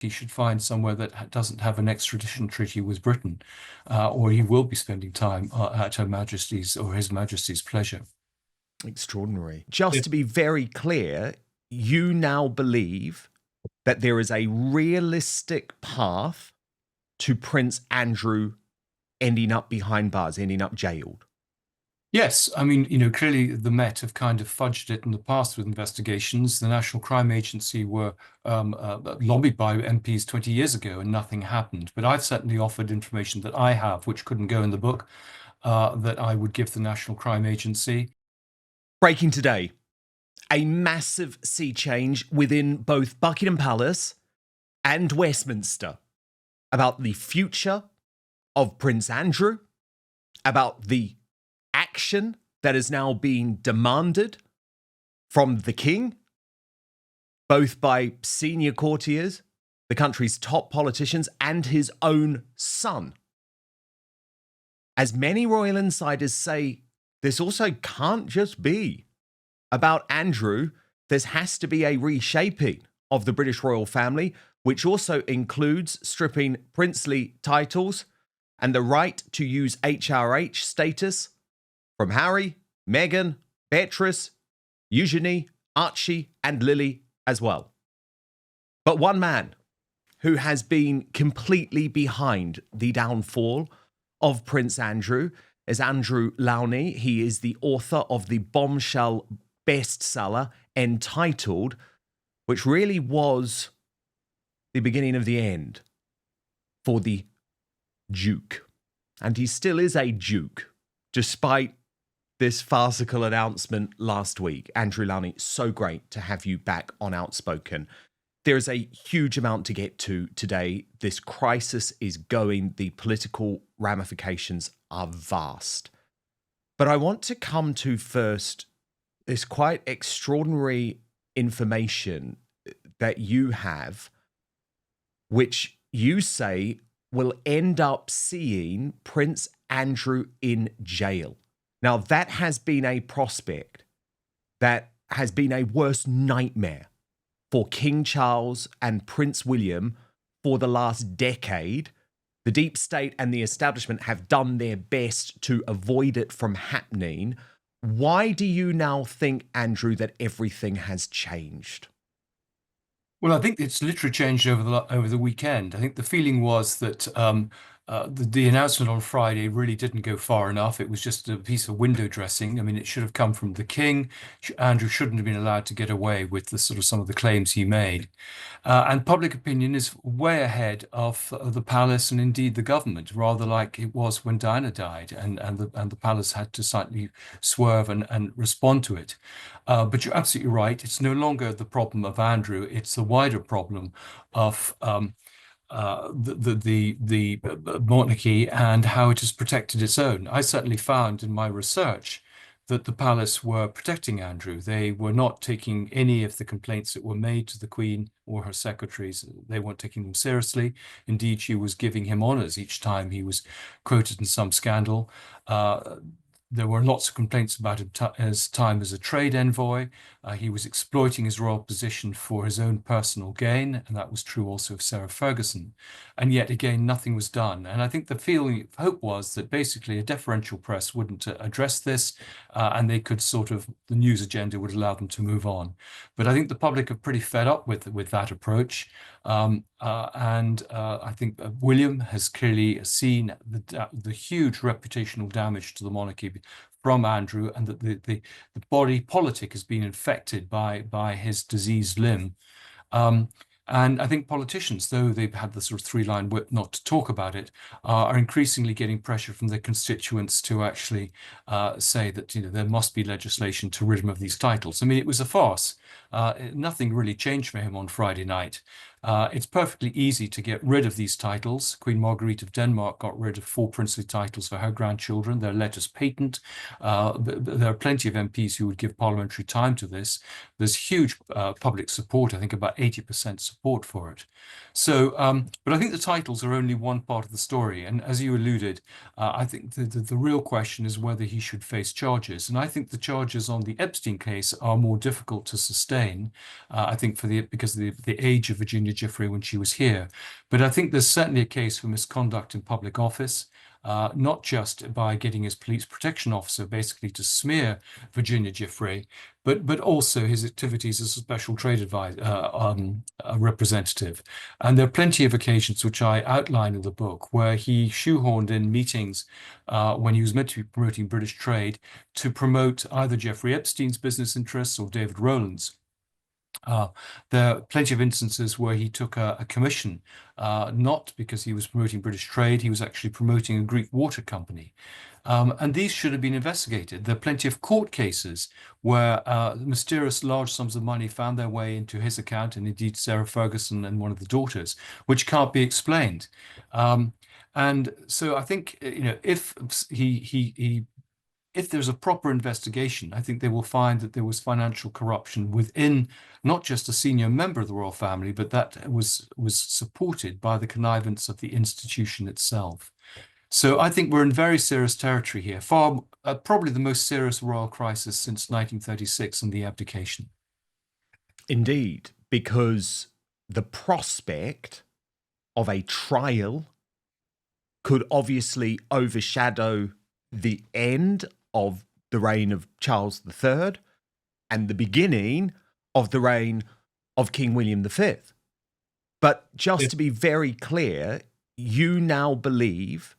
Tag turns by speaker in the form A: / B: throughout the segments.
A: he should find somewhere that doesn't have an extradition treaty with Britain, or he will be spending time at Her Majesty's or His Majesty's pleasure.
B: Extraordinary. Just to be very clear, you now believe that there is a realistic path to Prince Andrew ending up behind bars, ending up jailed?
A: Yes, I mean, clearly the Met have kind of fudged it in the past with investigations. The National Crime Agency were lobbied by MPs 20 years ago and nothing happened. But I've certainly offered information that I have, which couldn't go in the book, that I would give the National Crime Agency.
B: Breaking today, a massive sea change within both Buckingham Palace and Westminster about the future of Prince Andrew, about the action that is now being demanded from the king, both by senior courtiers, the country's top politicians, and his own son. As many royal insiders say, this also can't just be about Andrew. There has to be a reshaping of the British royal family, which also includes stripping princely titles and the right to use HRH status from Harry, Meghan, Beatrice, Eugenie, Archie, and Lily as well. But one man who has been completely behind the downfall of Prince Andrew is Andrew Lownie. He is the author of the bombshell bestseller entitled, which really was the beginning of the end for the Duke. And he still is a Duke, despite this farcical announcement last week. Andrew Lownie, so great to have you back on Outspoken. There is a huge amount to get to today. This crisis is going, the political ramifications are vast. But I want to come to first this quite extraordinary information that you have, which you say will end up seeing Prince Andrew in jail. Now, that has been a prospect that has been a worst nightmare for King Charles and Prince William for the last decade. The deep state and the establishment have done their best to avoid it from happening. Why do you now think, Andrew, that everything has changed?
A: Well, I think it's literally changed over the weekend. I think the feeling was that the announcement on Friday really didn't go far enough. It was just a piece of window dressing. I mean, it should have come from the king. Andrew shouldn't have been allowed to get away with the sort of some of the claims he made. And public opinion is way ahead of the palace and indeed the government, rather like it was when Diana died, and the palace had to slightly swerve and respond to it. But you're absolutely right. It's no longer the problem of Andrew. It's the wider problem of the monarchy and how it has protected its own. I certainly found in my research that the palace were protecting Andrew. They were not taking any of the complaints that were made to the Queen or her secretaries. They weren't taking them seriously. Indeed, she was giving him honours each time he was quoted in some scandal. There were lots of complaints about his time as a trade envoy. He was exploiting his royal position for his own personal gain, and that was true also of Sarah Ferguson. And yet again, nothing was done. And I think the feeling of hope was that basically a deferential press wouldn't address this, and they could the news agenda would allow them to move on. But I think the public are pretty fed up with that approach. I think William has clearly seen the huge reputational damage to the monarchy from Andrew, and that the body politic has been infected by his diseased limb. And I think politicians, though they've had the sort of three-line whip not to talk about it, are increasingly getting pressure from their constituents to actually say that there must be legislation to rid him of these titles. I mean, it was a farce. Nothing really changed for him on Friday night. It's perfectly easy to get rid of these titles. Queen Marguerite of Denmark got rid of 4 princely titles for her grandchildren. They're letters patent. There are plenty of MPs who would give parliamentary time to this. There's huge public support, I think about 80% support for it. So, but I think the titles are only one part of the story. And as you alluded, I think the real question is whether he should face charges. And I think the charges on the Epstein case are more difficult to sustain. I think because of the age of Virginia Virginia Giuffre when she was here. But I think there's certainly a case for misconduct in public office, not just by getting his police protection officer basically to smear Virginia Giuffre, but also his activities as a special trade advisor, representative. And there are plenty of occasions which I outline in the book where he shoehorned in meetings when he was meant to be promoting British trade to promote either Jeffrey Epstein's business interests or David Rowland's. There are plenty of instances where he took a commission, not because he was promoting British trade, he was actually promoting a Greek water company. And these should have been investigated. There are plenty of court cases where mysterious large sums of money found their way into his account, and indeed Sarah Ferguson and one of the daughters, which can't be explained. And so I think, if if there's a proper investigation, I think they will find that there was financial corruption within not just a senior member of the royal family, but that was supported by the connivance of the institution itself. So I think we're in very serious territory here, probably the most serious royal crisis since 1936 and the abdication.
B: Indeed, because the prospect of a trial could obviously overshadow the end of the reign of Charles III and the beginning of the reign of King William V. But just to be very clear, you now believe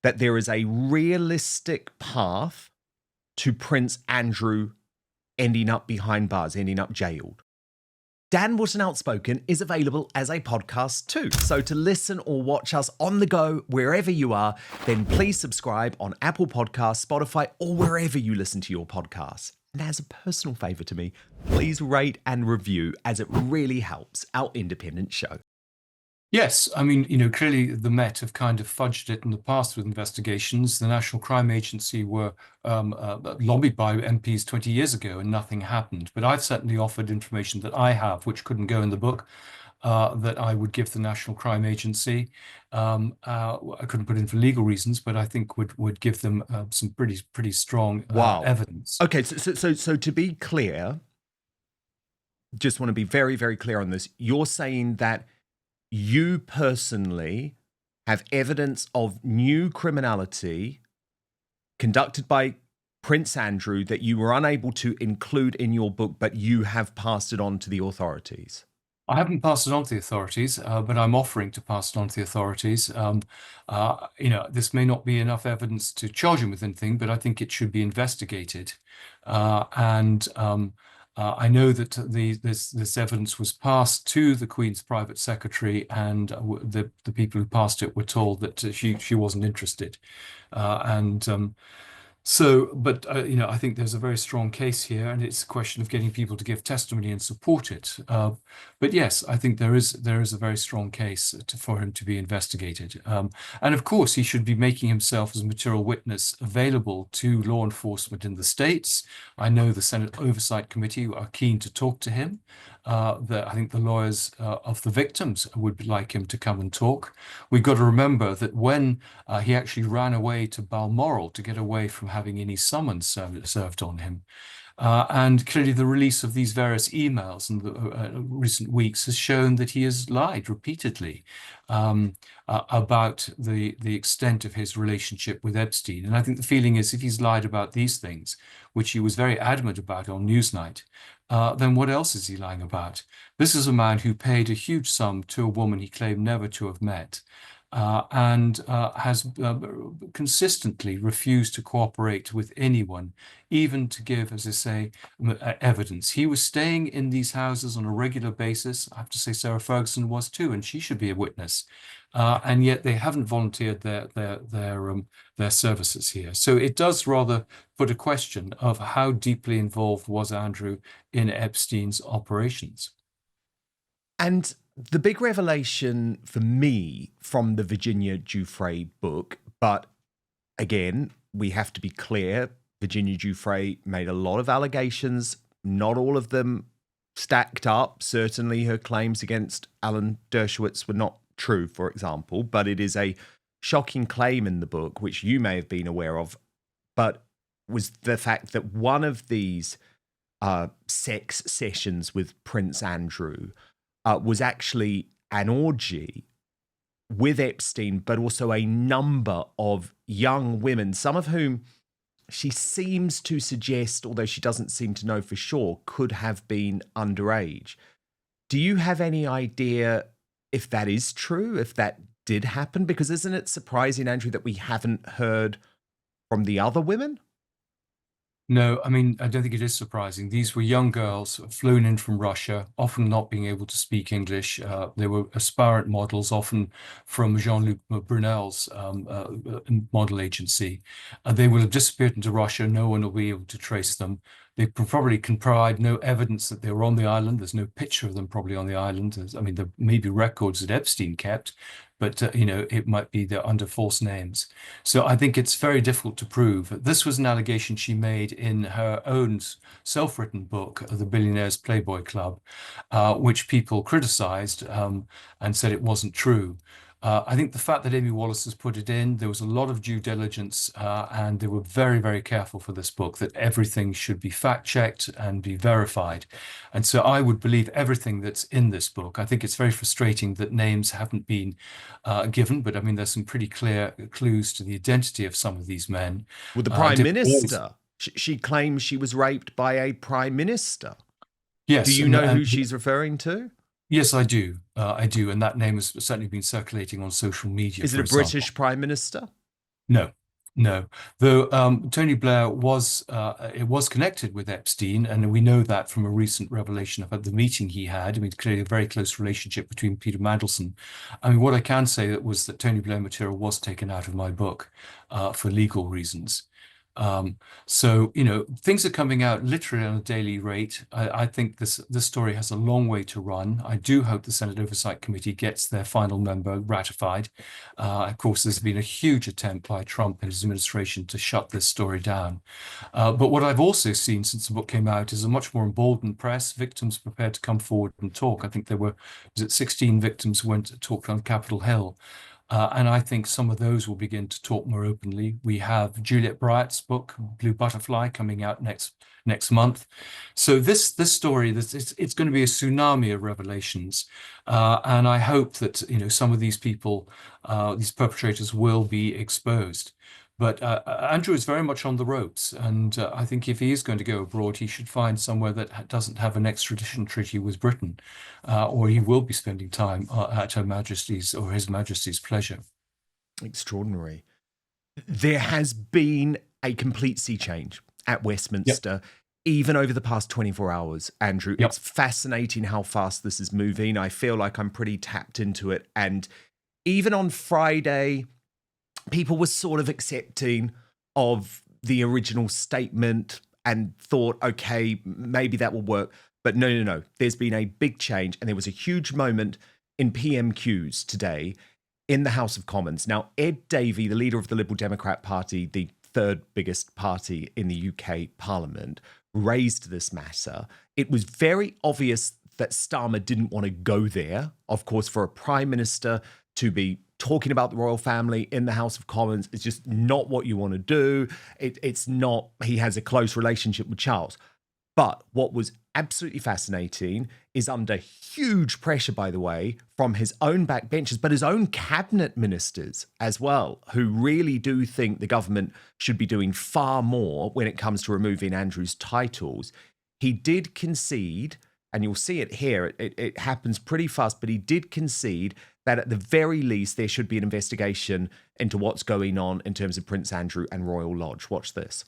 B: that there is a realistic path to Prince Andrew ending up behind bars, ending up jailed. Dan Wootton Outspoken is available as a podcast too. So to listen or watch us on the go, wherever you are, then please subscribe on Apple Podcasts, Spotify, or wherever you listen to your podcasts. And as a personal favour to me, please rate and review, as it really helps our independent show.
A: Yes, I mean, clearly the Met have kind of fudged it in the past with investigations. The National Crime Agency were lobbied by MPs 20 years ago and nothing happened. But I've certainly offered information that I have, which couldn't go in the book, that I would give the National Crime Agency. I couldn't put in for legal reasons, but I think would give them some pretty strong evidence.
B: Okay, so to be clear, just want to be very, very clear on this. You're saying that you personally have evidence of new criminality conducted by Prince Andrew that you were unable to include in your book, but you have passed it on to the authorities.
A: I haven't passed it on to the authorities, but I'm offering to pass it on to the authorities. This may not be enough evidence to charge him with anything, but I think it should be investigated. I know that this evidence was passed to the Queen's private secretary, and the people who passed it were told that she wasn't interested. I think there's a very strong case here, and it's a question of getting people to give testimony and support it. But yes, I think there is a very strong case for him to be investigated. And of course, he should be making himself as a material witness available to law enforcement in the States. I know the Senate Oversight Committee are keen to talk to him. I think the lawyers of the victims would like him to come and talk. We've got to remember that when he actually ran away to Balmoral to get away from having any summons served on him, and clearly the release of these various emails in the recent weeks has shown that he has lied repeatedly about the extent of his relationship with Epstein. And I think the feeling is, if he's lied about these things, which he was very adamant about on Newsnight, then what else is he lying about? This is a man who paid a huge sum to a woman he claimed never to have met, and has consistently refused to cooperate with anyone, even to give, as I say, evidence. He was staying in these houses on a regular basis. I have to say Sarah Ferguson was too, and she should be a witness. And yet they haven't volunteered their services here. So it does rather put a question of how deeply involved was Andrew in Epstein's operations.
B: And the big revelation for me from the Virginia Giuffre book, but again, we have to be clear, Virginia Giuffre made a lot of allegations, not all of them stacked up. Certainly her claims against Alan Dershowitz were not true, for example, but it is a shocking claim in the book, which you may have been aware of, but was the fact that one of these sex sessions with Prince Andrew was actually an orgy with Epstein, but also a number of young women, some of whom she seems to suggest, although she doesn't seem to know for sure, could have been underage. Do you have any idea if that is true, if that did happen? Because isn't it surprising, Andrew, that we haven't heard from the other women?
A: No, I mean, I don't think it is surprising. These were young girls flown in from Russia, often not being able to speak English. They were aspirant models, often from Jean-Luc Brunel's model agency. They will have disappeared into Russia. No one will be able to trace them. They probably can provide no evidence that they were on the island. There's no picture of them probably on the island. I mean, there may be records that Epstein kept, but it might be they're under false names. So I think it's very difficult to prove. This was an allegation she made in her own self-written book, The Billionaire's Playboy Club, which people criticized and said it wasn't true. I think the fact that Amy Wallace has put it in, there was a lot of due diligence, and they were very, very careful for this book that everything should be fact-checked and be verified. And so I would believe everything that's in this book. I think it's very frustrating that names haven't been given, but I mean, there's some pretty clear clues to the identity of some of these men.
B: Well, the Prime Minister, she claims she was raped by a Prime Minister.
A: Yes.
B: Do you know who she's referring to?
A: Yes, I do. I do. And that name has certainly been circulating on social media.
B: Is it a British Prime Minister?
A: No, no. Though Tony Blair was connected with Epstein, and we know that from a recent revelation about the meeting he had. I mean, clearly a very close relationship between Peter Mandelson. I mean, what I can say was that Tony Blair material was taken out of my book for legal reasons. So, things are coming out literally on a daily rate. I think this story has a long way to run. I do hope the Senate Oversight Committee gets their final member ratified. Of course, there's been a huge attempt by Trump and his administration to shut this story down. But what I've also seen since the book came out is a much more emboldened press, victims prepared to come forward and talk. I think there was it 16 victims who went to talk on Capitol Hill. And I think some of those will begin to talk more openly. We have Juliet Bryatt's book, Blue Butterfly, coming out next month. So this story, it's going to be a tsunami of revelations. And I hope that some of these people, these perpetrators, will be exposed. But Andrew is very much on the ropes, and I think if he is going to go abroad, he should find somewhere that doesn't have an extradition treaty with Britain, or he will be spending time at Her Majesty's or His Majesty's pleasure.
B: Extraordinary. There has been a complete sea change at Westminster, even over the past 24 hours, Andrew. It's fascinating how fast this is moving. I feel like I'm pretty tapped into it. And even on Friday, people were sort of accepting of the original statement and thought, okay, maybe that will work. But no. There's been a big change, and there was a huge moment in PMQs today in the House of Commons. Now, Ed Davey, the leader of the Liberal Democrat Party, the third biggest party in the UK Parliament, raised this matter. It was very obvious that Starmer didn't want to go there. Of course, for a Prime Minister to be talking about the royal family in the House of Commons is just not what you want to do. It's not, he has a close relationship with Charles. But what was absolutely fascinating is under huge pressure, by the way, from his own backbenchers, but his own cabinet ministers as well, who really do think the government should be doing far more when it comes to removing Andrew's titles. He did concede, and you'll see it here, it happens pretty fast, but he did concede that at the very least there should be an investigation into what's going on in terms of Prince Andrew and Royal Lodge. Watch this.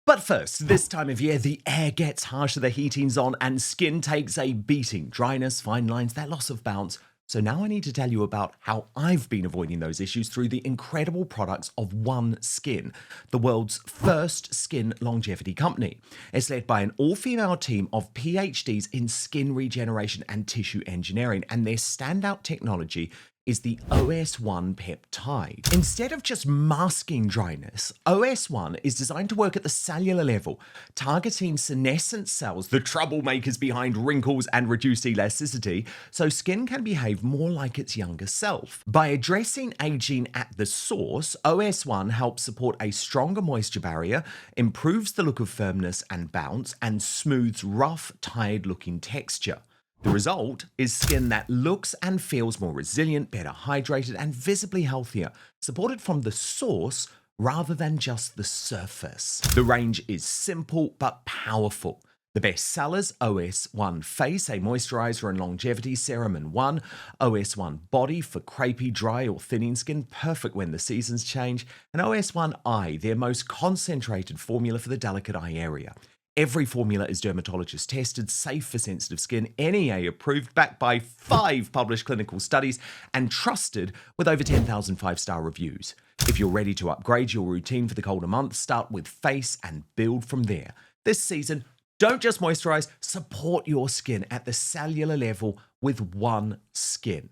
B: But first, this time of year, the air gets harsher, the heating's on, and skin takes a beating. Dryness, fine lines, that loss of bounce. So now I need to tell you about how I've been avoiding those issues through the incredible products of One Skin, the world's first skin longevity company. It's led by an all-female team of PhDs in skin regeneration and tissue engineering, and their standout technology is the OS1 peptide. Instead of just masking dryness, OS1 is designed to work at the cellular level, targeting senescent cells, the troublemakers behind wrinkles and reduced elasticity, so skin can behave more like its younger self. By addressing aging at the source, OS1 helps support a stronger moisture barrier, improves the look of firmness and bounce, and smooths rough, tired-looking texture. The result is skin that looks and feels more resilient, better hydrated, and visibly healthier, supported from the source rather than just the surface. The range is simple but powerful. The best sellers: OS1 Face, a moisturizer and longevity serum in one; OS1 Body for crepey, dry, or thinning skin, perfect when the seasons change; and OS1 Eye, their most concentrated formula for the delicate eye area. Every formula is dermatologist tested, safe for sensitive skin, NEA approved, backed by 5 published clinical studies, and trusted with over 10,000 5-star reviews. If you're ready to upgrade your routine for the colder months, start with Face and build from there. This season, don't just moisturize, support your skin at the cellular level with OneSkin.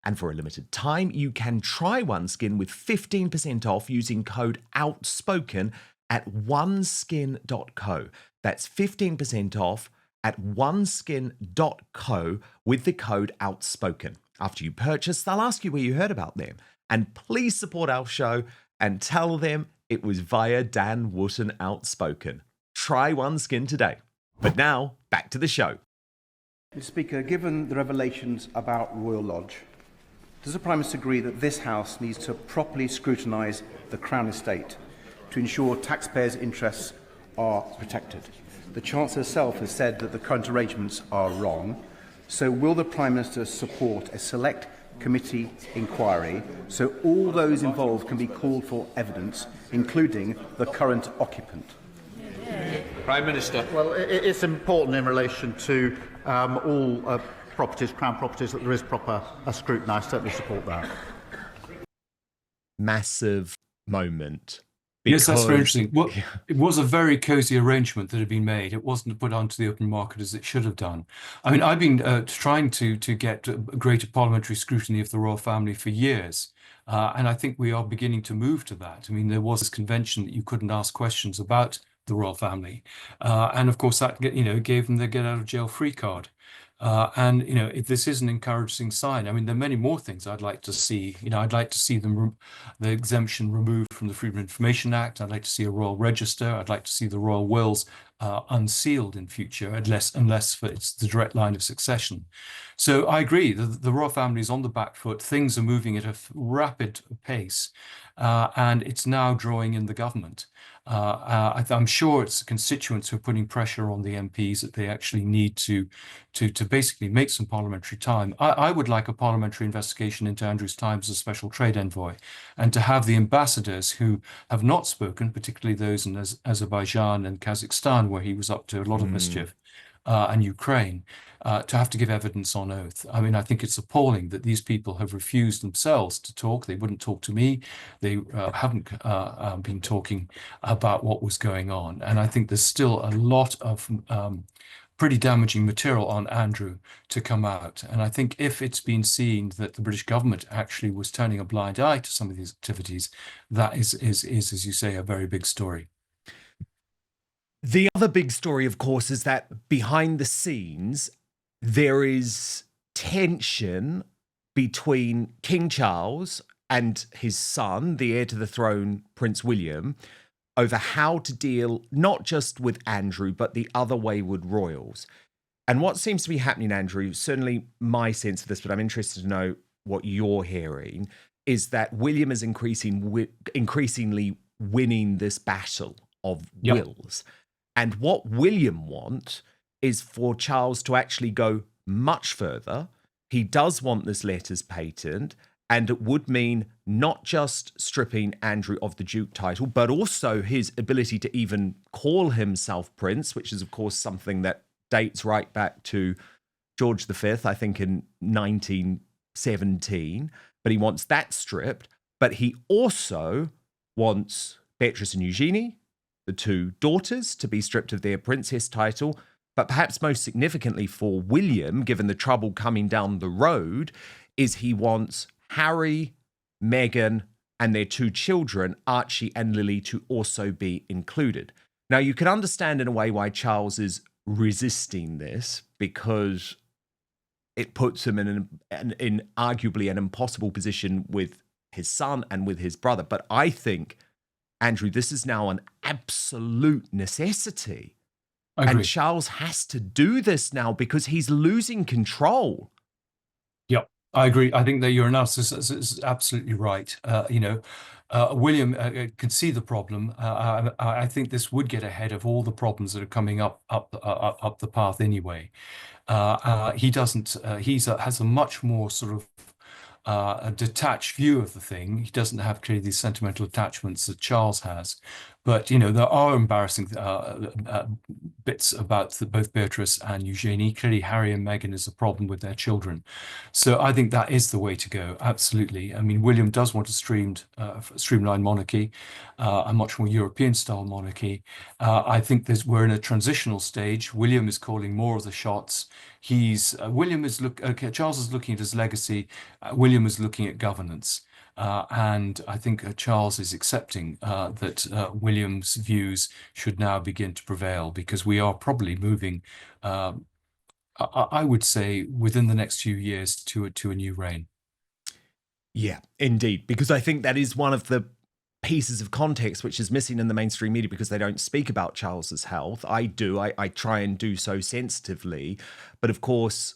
B: And for a limited time, you can try OneSkin with 15% off using code Outspoken at oneskin.co. That's 15% off at oneskin.co with the code Outspoken. After you purchase, they'll ask you where you heard about them. And please support our show and tell them it was via Dan Wootton Outspoken. Try OneSkin today. But now, back to the show.
C: Mr. Speaker, given the revelations about Royal Lodge, does the Prime Minister agree that this House needs to properly scrutinise the Crown Estate to ensure taxpayers' interests are protected? The Chancellor herself has said that the current arrangements are wrong. So will the Prime Minister support a select committee inquiry so all those involved can be called for evidence, including the current occupant?
D: Prime Minister.
E: Well, it's important in relation to all properties, Crown properties, that there is proper scrutiny. I certainly support that.
B: Massive moment.
A: Yes, that's very interesting. Well, it was a very cosy arrangement that had been made. It wasn't put onto the open market as it should have done. I mean, I've been trying to get greater parliamentary scrutiny of the royal family for years. And I think we are beginning to move to that. I mean, there was this convention that you couldn't ask questions about the royal family. And of course, that gave them the get out of jail free card. And if this is an encouraging sign. I mean, there are many more things I'd like to see. I'd like to see the exemption removed from the Freedom of Information Act. I'd like to see a royal register. I'd like to see the royal wills unsealed in future, unless for it's the direct line of succession. So I agree that the royal family is on the back foot. Things are moving at a rapid pace, and it's now drawing in the government. I'm sure it's the constituents who are putting pressure on the MPs that they actually need to basically make some parliamentary time. I would like a parliamentary investigation into Andrew's time as a special trade envoy, and to have the ambassadors who have not spoken, particularly those in Azerbaijan and Kazakhstan, where he was up to a lot of mischief, and Ukraine, to have to give evidence on oath. I mean, I think it's appalling that these people have refused themselves to talk. They wouldn't talk to me. They haven't been talking about what was going on. And I think there's still a lot of pretty damaging material on Andrew to come out. And I think if it's been seen that the British government actually was turning a blind eye to some of these activities, that is, as you say, a very big story.
B: The other big story, of course, is that behind the scenes, there is tension between King Charles and his son, the heir to the throne, Prince William, over how to deal not just with Andrew, but the other wayward royals. And what seems to be happening, Andrew, certainly my sense of this, but I'm interested to know what you're hearing, is that William is increasingly winning this battle of wills. And what William wants is for Charles to actually go much further. He does want this letters patent, and it would mean not just stripping Andrew of the Duke title, but also his ability to even call himself Prince, which is, of course, something that dates right back to George V, I think in 1917. But he wants that stripped. But he also wants Beatrice and Eugenie, the 2 daughters, to be stripped of their princess title. But perhaps most significantly for William, given the trouble coming down the road, is he wants Harry, Meghan, and their 2 children, Archie and Lily, to also be included. Now, you can understand in a way why Charles is resisting this, because it puts him in arguably an impossible position with his son and with his brother. But I think, Andrew, this is now an absolute necessity
A: I
B: And
A: agree.
B: Charles has to do this now because he's losing control.
A: Yep, I agree. I think that your analysis is absolutely right. William can see the problem. I think this would get ahead of all the problems that are coming up the path anyway. He doesn't. Has a much more sort of a detached view of the thing. He doesn't have clearly these sentimental attachments that Charles has. But there are embarrassing bits about both Beatrice and Eugenie. Clearly, Harry and Meghan is a problem with their children. So I think that is the way to go. Absolutely. I mean, William does want a streamlined monarchy, a much more European-style monarchy. I think we're in a transitional stage. William is calling more of the shots. Charles is looking at his legacy. William is looking at governance. And I think Charles is accepting that William's views should now begin to prevail because we are probably moving, I would say, within the next few years to a new reign.
B: Yeah, indeed. Because I think that is one of the pieces of context which is missing in the mainstream media because they don't speak about Charles's health. I do. I try and do so sensitively. But of course,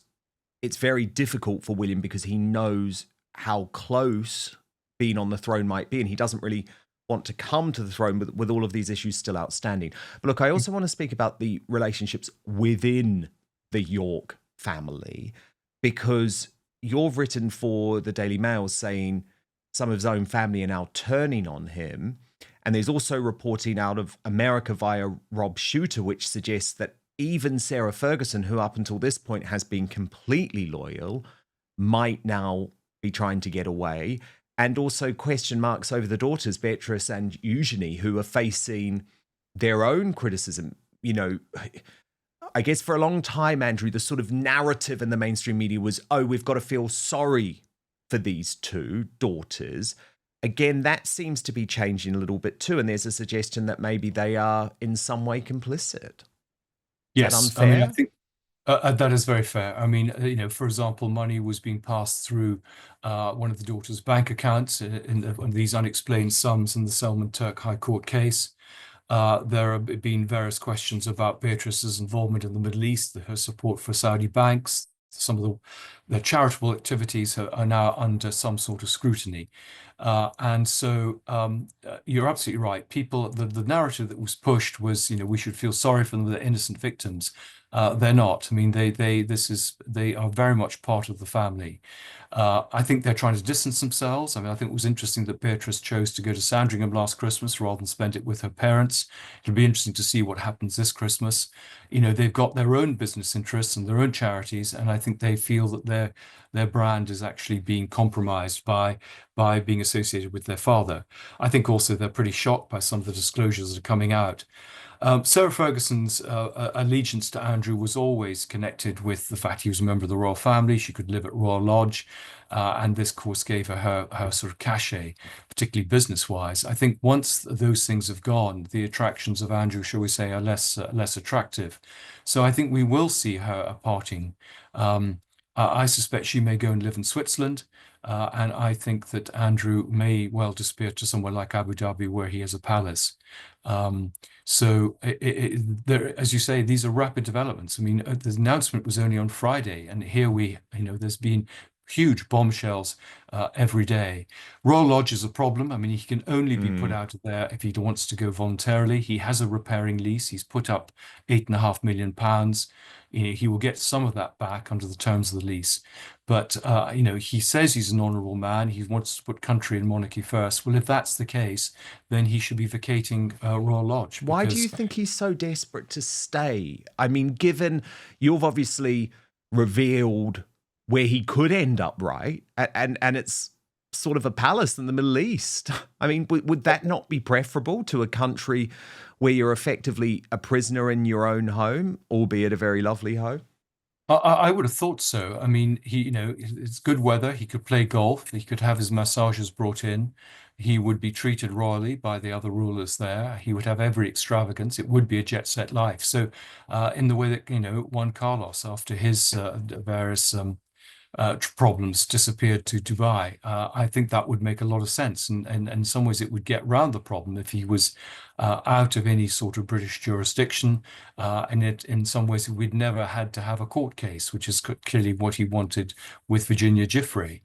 B: it's very difficult for William because he knows how close being on the throne might be, and he doesn't really want to come to the throne with all of these issues still outstanding. But look, I also want to speak about the relationships within the York family, because you've written for the Daily Mail saying some of his own family are now turning on him. And there's also reporting out of America via Rob Shooter, which suggests that even Sarah Ferguson, who up until this point has been completely loyal, might now be trying to get away. And also question marks over the daughters, Beatrice and Eugenie, who are facing their own criticism. I guess for a long time, Andrew, the sort of narrative in the mainstream media was, oh, we've got to feel sorry for these two daughters. Again, that seems to be changing a little bit too. And there's a suggestion that maybe they are in some way complicit.
A: Yes,
B: Is that unfair?
A: I mean, I think that is very fair. I mean, for example, money was being passed through one of the daughters' bank accounts in these unexplained sums in the Salman Turk High Court case. There have been various questions about Beatrice's involvement in the Middle East, her support for Saudi banks. Some of the charitable activities are now under some sort of scrutiny. And so you're absolutely right. The narrative that was pushed was, we should feel sorry for them, they're innocent victims. They're not. I mean, they are very much part of the family. I think they're trying to distance themselves. I mean, I think it was interesting that Beatrice chose to go to Sandringham last Christmas rather than spend it with her parents. It'll be interesting to see what happens this Christmas. They've got their own business interests and their own charities, and I think they feel that their brand is actually being compromised by being associated with their father. I think also they're pretty shocked by some of the disclosures that are coming out. Sarah Ferguson's allegiance to Andrew was always connected with the fact he was a member of the royal family. She could live at Royal Lodge, and this, of course, gave her sort of cachet, particularly business-wise. I think once those things have gone, the attractions of Andrew, shall we say, are less attractive. So I think we will see her parting. I suspect she may go and live in Switzerland. And I think that Andrew may well disappear to somewhere like Abu Dhabi, where he has a palace. So there, as you say, these are rapid developments. I mean, the announcement was only on Friday, and here there's been huge bombshells every day. Royal Lodge is a problem. I mean, he can only be put out of there if he wants to go voluntarily. He has a repairing lease. He's put up £8.5 million. He will get some of that back under the terms of the lease. But, he says he's an honourable man. He wants to put country and monarchy first. Well, if that's the case, then he should be vacating Royal Lodge.
B: Why do you think he's so desperate to stay? I mean, given you've obviously revealed where he could end up, right? And it's sort of a palace in the Middle East. I mean, would that not be preferable to a country where you're effectively a prisoner in your own home, albeit a very lovely home?
A: I would have thought so. I mean, it's good weather. He could play golf. He could have his massages brought in. He would be treated royally by the other rulers there. He would have every extravagance. It would be a jet set life. So, in the way that Juan Carlos, after his various problems disappeared to Dubai. I think that would make a lot of sense, and in some ways it would get round the problem if he was out of any sort of British jurisdiction, and in some ways we'd never had to have a court case, which is clearly what he wanted with Virginia Giuffre.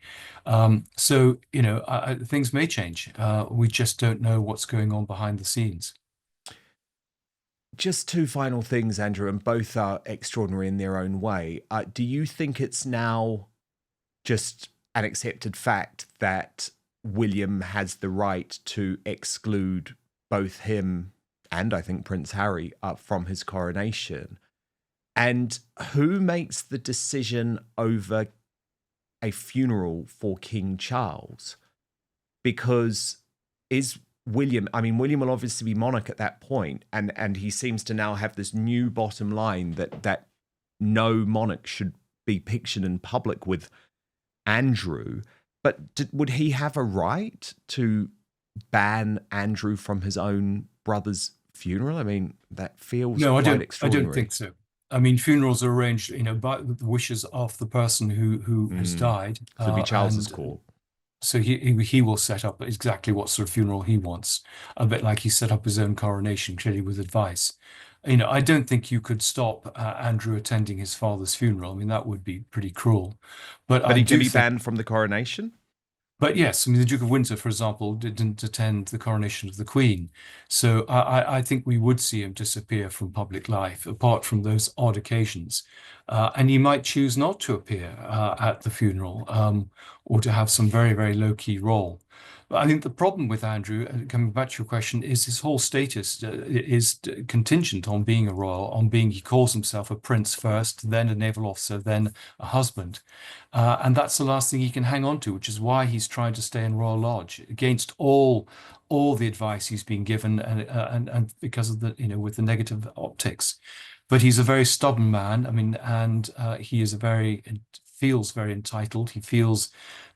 A: So, things may change. We just don't know what's going on behind the scenes.
B: Just two final things, Andrew, and both are extraordinary in their own way. Do you think it's now just an accepted fact that William has the right to exclude both him and I think Prince Harry from his coronation? And who makes the decision over a funeral for King Charles? Because William will obviously be monarch at that point, and he seems to now have this new bottom line that no monarch should be pictured in public with Andrew. But would he have a right to ban Andrew from his own brother's funeral? I mean, that feels quite extraordinary.
A: I don't think so. I mean, funerals are arranged, by the wishes of the person who has died.
B: So it'd be Charles's call.
A: So he will set up exactly what sort of funeral he wants, a bit like he set up his own coronation, clearly with advice. I don't think you could stop Andrew attending his father's funeral. I mean, that would be pretty cruel. But
B: he can be banned from the coronation?
A: But yes, I mean, the Duke of Windsor, for example, didn't attend the coronation of the Queen. So I think we would see him disappear from public life, apart from those odd occasions. And he might choose not to appear at the funeral, or to have some very, very low-key role. But I think the problem with Andrew, coming back to your question, is his whole status is contingent on being a royal, he calls himself a prince first, then a naval officer, then a husband. And that's the last thing he can hang on to, which is why he's trying to stay in Royal Lodge against all the advice he's been given, and because of with the negative optics. But he's a very stubborn man. I mean, and he is feels very entitled. He feels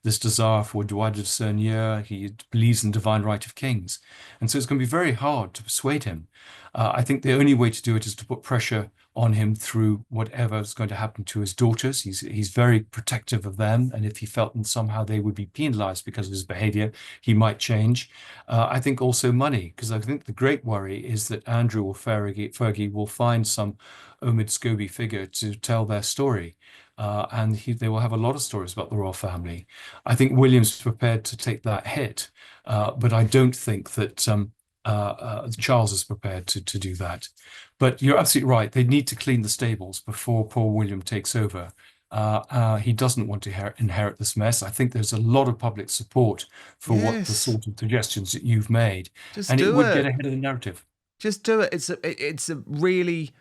A: this desire for droit de seigneur. He believes in divine right of kings. And so it's going to be very hard to persuade him. I think the only way to do it is to put pressure on him through whatever is going to happen to his daughters. He's very protective of them. And if he felt that somehow they would be penalized because of his behavior, he might change. I think also money, because I think the great worry is that Andrew or Fergie will find some Omid Scobie figure to tell their story. And they will have a lot of stories about the royal family. I think William's prepared to take that hit, but I don't think that Charles is prepared to do that. But you're absolutely right. They need to clean the stables before poor William takes over. He doesn't want to inherit this mess. I think there's a lot of public support for what the sort of suggestions that you've made. And it would get ahead of the narrative.
B: Just do it. It's a really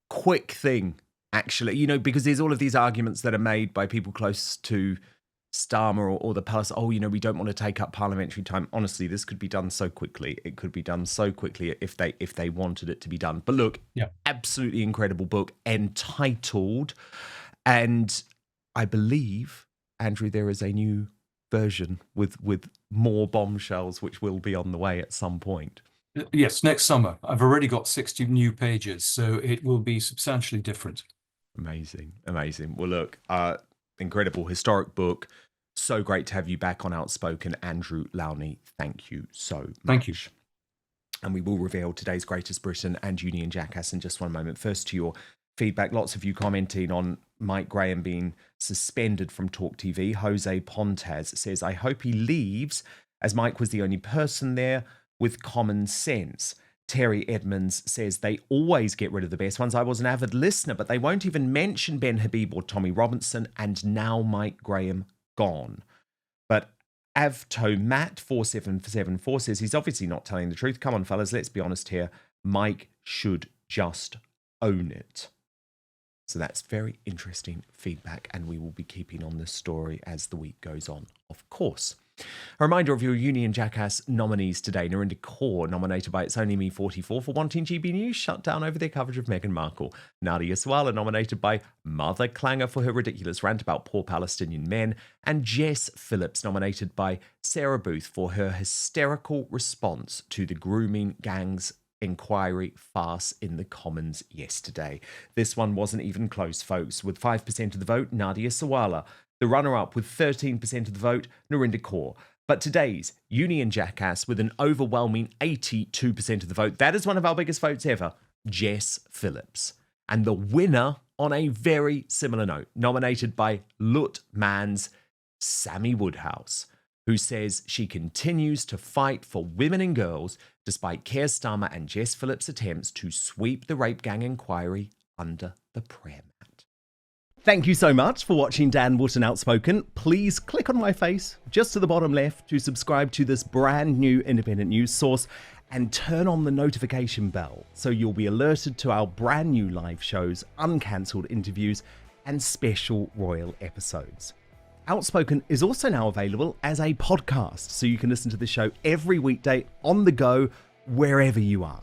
B: quick thing. Actually, because there's all of these arguments that are made by people close to Starmer or the palace. Oh, we don't want to take up parliamentary time. Honestly, this could be done so quickly. It could be done so quickly if they wanted it to be done. But look, absolutely incredible book, entitled, and I believe, Andrew, there is a new version with more bombshells, which will be on the way at some point.
A: Yes, next summer. I've already got 60 new pages, so it will be substantially different.
B: Amazing. Well, look, incredible historic book. So great to have you back on Outspoken, Andrew Lownie. Thank you so much.
A: Thank you.
B: And we will reveal today's Greatest Britain and Union Jackass in just one moment. First, to your feedback. Lots of you commenting on Mike Graham being suspended from Talk TV. Jose Pontes says, I hope he leaves, as Mike was the only person there with common sense. Terry Edmonds says they always get rid of the best ones. I was an avid listener, but they won't even mention Ben Habib or Tommy Robinson, and now Mike Graham gone. But Avto Matt 4774 says he's obviously not telling the truth. Come on, fellas, let's be honest here. Mike should just own it. So that's very interesting feedback, and we will be keeping on this story as the week goes on, of course. A reminder of your Union Jackass nominees today. Narinder Kaur, nominated by It's Only Me 44 for wanting GB News shut down over their coverage of Meghan Markle. Nadia Swala, nominated by Mother Clanger for her ridiculous rant about poor Palestinian men. And Jess Phillips, nominated by Sarah Booth for her hysterical response to the grooming gangs inquiry farce in the Commons yesterday. This one wasn't even close, folks. With 5% of the vote, Nadia Sawala The runner-up with 13% of the vote, Narinder Kaur. But today's Union Jackass with an overwhelming 82% of the vote, that is one of our biggest votes ever, Jess Phillips. And the winner, on a very similar note, nominated by Lut Man's Sammy Woodhouse, who says she continues to fight for women and girls despite Keir Starmer and Jess Phillips' attempts to sweep the rape gang inquiry under the prayer mat.
F: Thank you so much for watching Dan Wootton Outspoken. Please click on my face just to the bottom left to subscribe to this brand new independent news source and turn on the notification bell so you'll be alerted to our brand new live shows, uncancelled interviews, and special royal episodes. Outspoken is also now available as a podcast, so you can listen to the show every weekday on the go, wherever you are.